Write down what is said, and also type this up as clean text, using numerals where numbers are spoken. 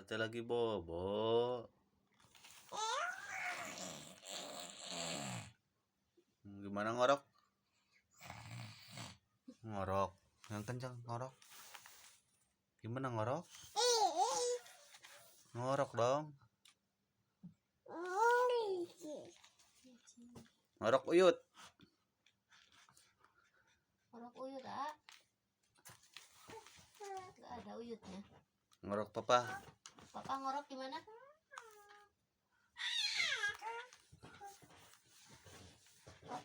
Baca lagi Bobo. Gimana ngorok? Ngorok. Yang kencang ngorok. Gimana ngorok? Ngorok dong. Ngorok uyut. Ngorok uyut, ah. Gak ada uyutnya. Ngorok papa. Papa ngorok gimana? Papa